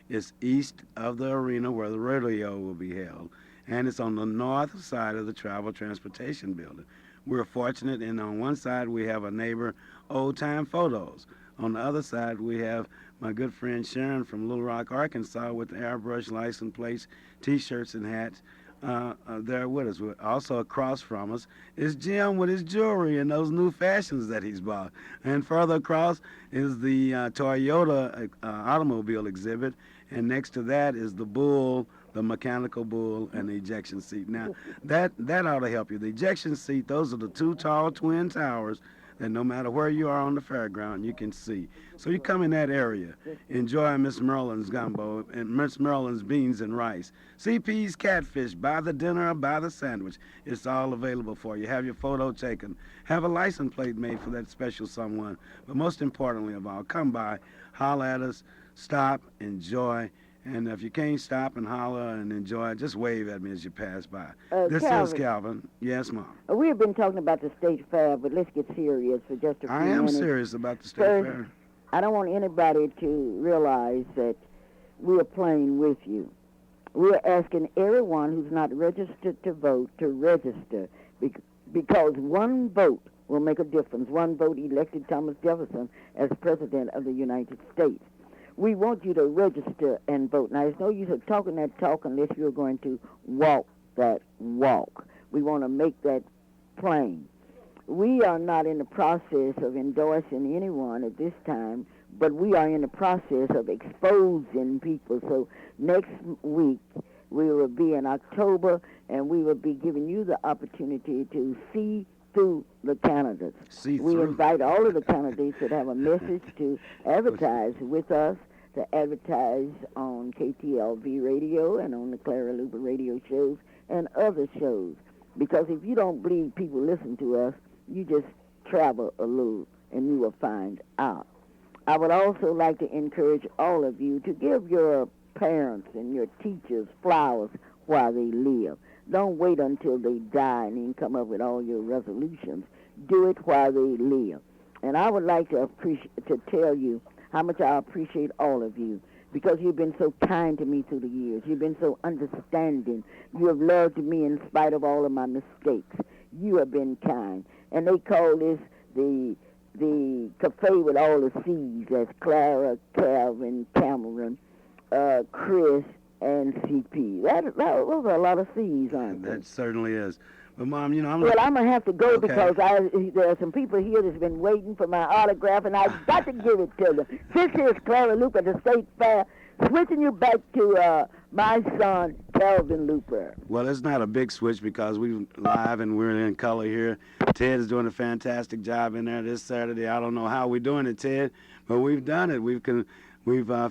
It's east of the arena where the rodeo will be held, and it's on the north side of the Travel Transportation Building. We're fortunate, and on one side we have a neighbor, Old Time Photos. On the other side we have my good friend Sharon from Little Rock, Arkansas, with the airbrush license plates, T-shirts, and hats. There with us. Also across from us is Jim with his jewelry and those new fashions that he's bought. And further across is the Toyota automobile exhibit, and next to that is the bull, the mechanical bull, and the ejection seat. Now, that ought to help you. The ejection seat, those are the two tall twin towers that no matter where you are on the fairground, you can see. So you come in that area, enjoy Miss Merlin's gumbo and Miss Merlin's beans and rice. CP's catfish, buy the dinner or buy the sandwich. It's all available for you. Have your photo taken. Have a license plate made for that special someone. But most importantly of all, come by, holler at us, stop, enjoy. And if you can't stop and holler and enjoy, just wave at me as you pass by. This is Calvin. Yes, Mom. We have been talking about the State Fair, but let's get serious for just a few minutes. I am serious about the State First, Fair. I don't want anybody to realize that we are playing with you. We are asking everyone who's not registered to vote to register because one vote will make a difference. One vote elected Thomas Jefferson as President of the United States. We want you to register and vote. Now, there's no use of talking that talk unless you're going to walk that walk. We want to make that plain. We are not in the process of endorsing anyone at this time, but we are in the process of exposing people. So next week, we will be in October, and we will be giving you the opportunity to see through the candidates. We invite all of the candidates that have a message to advertise with us, to advertise on KTLV radio and on the Clara Luper radio shows and other shows. Because if you don't believe people listen to us, you just travel a little and you will find out. I would also like to encourage all of you to give your parents and your teachers flowers while they live. Don't wait until they die and then come up with all your resolutions. Do it while they live. And I would like to tell you how much I appreciate all of you because you've been so kind to me through the years. You've been so understanding. You have loved me in spite of all of my mistakes. You have been kind. And they call this the cafe with all the C's. That's Clara, Calvin, Cameron, Chris, and CP. Those are a lot of C's, aren't they? That certainly is. But Mom, you know, Well, I'm gonna have to go Okay. because there are some people here that's been waiting for my autograph, and I've got to give it to them. This is Clara Luper at the State Fair, switching you back to my son Calvin Luper. Well, it's not a big switch because we're live and we're in color here. Ted is doing a fantastic job in there this Saturday. I don't know how we're doing it, Ted, but we've done it. We've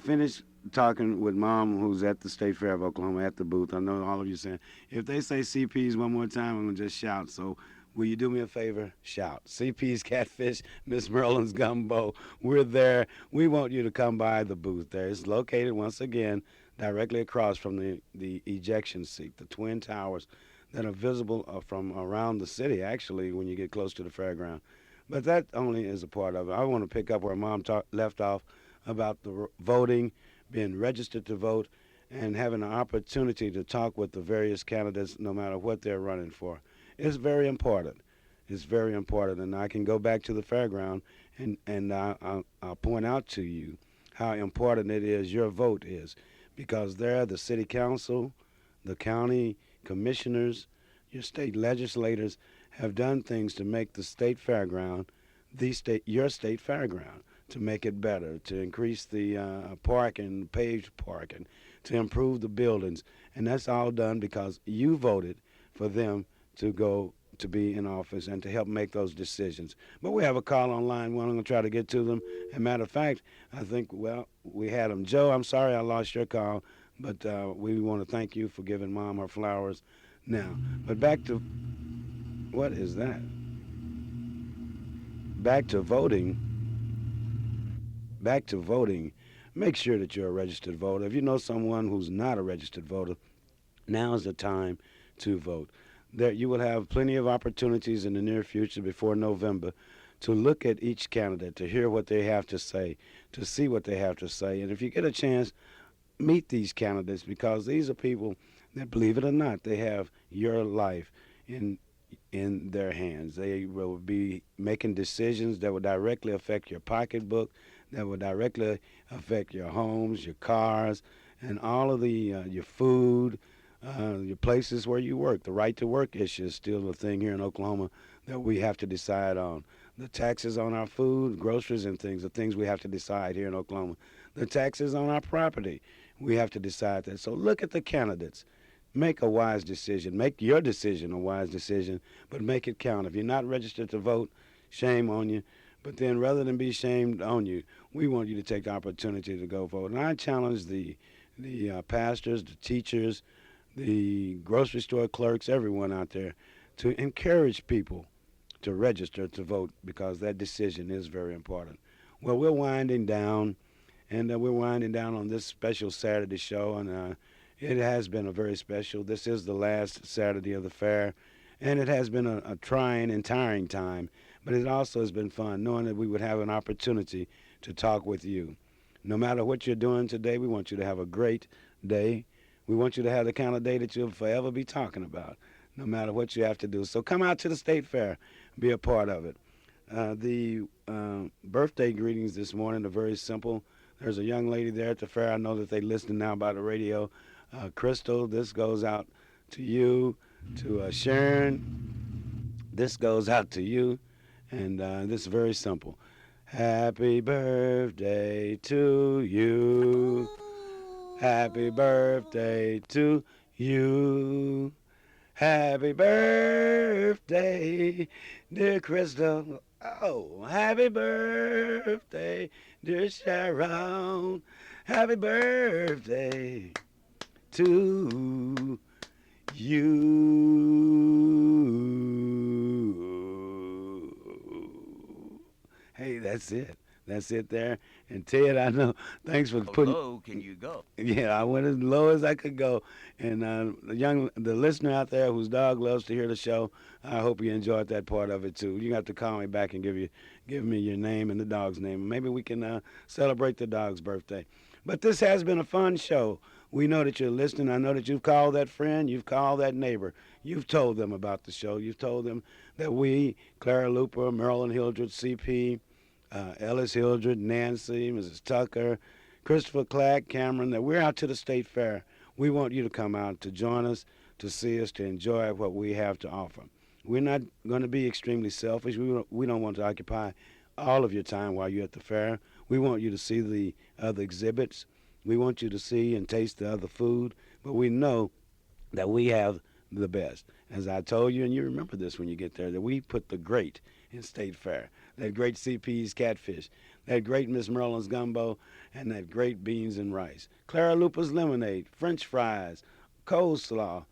finished talking with Mom, who's at the State Fair of Oklahoma at the booth. I know all of you saying, if they say CPs one more time, I'm going to just shout. So will you do me a favor? Shout. CP's Catfish, Miss Merlin's Gumbo. We're there. We want you to come by the booth there. It's located, once again, directly across from the ejection seat, the Twin Towers that are visible from around the city, actually, when you get close to the fairground. But that only is a part of it. I want to pick up where Mom left off about the voting, being registered to vote, and having an opportunity to talk with the various candidates no matter what they're running for. It's very important. It's very important. And I can go back to the fairground and I'll point out to you how important it is, your vote is. Because there, the city council, the county commissioners, your state legislators have done things to make the state fairground your state fairground, to make it better, to increase the parking, paved parking, to improve the buildings. And that's all done because you voted for them to go to be in office and to help make those decisions. But we have a call on line one. I'm going to try to get to them. As a matter of fact, I think, we had them. Joe, I'm sorry I lost your call, but we want to thank you for giving Mom her flowers now. But back to, what is that? Back to voting. Make sure that you're a registered voter. If you know someone who's not a registered voter, now is the time to vote. There, you will have plenty of opportunities in the near future before November to look at each candidate, to hear what they have to say, to see what they have to say. And if you get a chance, meet these candidates, because these are people that, believe it or not, they have your life in their hands. They will be making decisions that will directly affect your pocketbook, that will directly affect your homes, your cars, and all of the your food, your places where you work. The right to work issue is still a thing here in Oklahoma that we have to decide on. The taxes on our food, groceries and things are things we have to decide here in Oklahoma. The taxes on our property, we have to decide that. So look at the candidates. Make a wise decision. Make your decision a wise decision, but make it count. If you're not registered to vote, shame on you. But then rather than be shamed on you, we want you to take the opportunity to go vote. And I challenge the pastors, the teachers, the grocery store clerks, everyone out there, to encourage people to register to vote, because that decision is very important. Well, we're winding down, and we're winding down on this special Saturday show, and it has been a very special. This is the last Saturday of the fair, and it has been a trying and tiring time, but it also has been fun knowing that we would have an opportunity to talk with you. No matter what you're doing today, we want you to have a great day. We want you to have the kind of day that you'll forever be talking about, no matter what you have to do. So come out to the State Fair, be a part of it. The birthday greetings this morning are very simple. There's a young lady there at the fair. I know that they're listening now by the radio. Crystal, this goes out to you. To Sharon, this goes out to you. And this is very simple. Happy birthday to you. Happy birthday to you. Happy birthday, dear Crystal. Oh, happy birthday, dear Sharon. Happy birthday to you. Hey, that's it. That's it there. And Ted, I know, thanks for putting... How low can you go? Yeah, I went as low as I could go. And the listener out there whose dog loves to hear the show, I hope you enjoyed that part of it too. You have to call me back and give me your name and the dog's name. Maybe we can celebrate the dog's birthday. But this has been a fun show. We know that you're listening. I know that you've called that friend. You've called that neighbor. You've told them about the show. You've told them that we, Clara Luper, Marilyn Hildred, CP, Ellis Hildred, Nancy, Mrs. Tucker, Christopher, Clack, Cameron, that we're out to the State Fair. We want you to come out to join us, to see us, to enjoy what we have to offer. We're not going to be extremely selfish. We don't want to occupy all of your time while you're at the fair. We want you to see the other exhibits. We want you to see and taste the other food. But we know that we have the best. As I told you, and you remember this when you get there, that we put the great in State Fair. That great CP's catfish, that great Miss Merlin's gumbo, and that great beans and rice. Clara Luper's lemonade, French fries, coleslaw,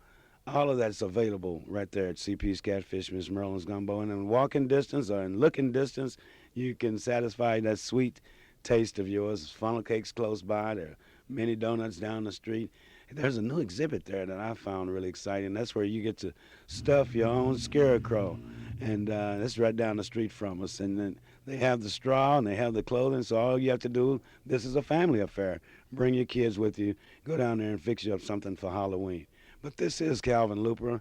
all of that's available right there at CP's Catfish, Miss Merlin's Gumbo. And in walking distance or in looking distance, you can satisfy that sweet taste of yours. Funnel cakes close by. There are many donuts down the street. There's a new exhibit there that I found really exciting. That's where you get to stuff your own scarecrow. And that's right down the street from us. And then they have the straw and they have the clothing. So all you have to do, this is a family affair. Bring your kids with you. Go down there and fix you up something for Halloween. But this is Calvin Luper.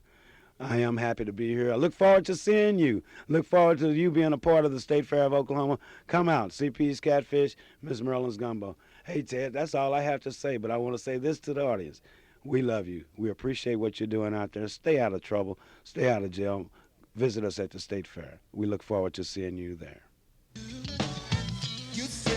I am happy to be here. I look forward to seeing you. Look forward to you being a part of the State Fair of Oklahoma. Come out. CP's Catfish, Miss Merlin's Gumbo. Hey, Ted, that's all I have to say, but I want to say this to the audience. We love you. We appreciate what you're doing out there. Stay out of trouble. Stay out of jail. Visit us at the State Fair. We look forward to seeing you there.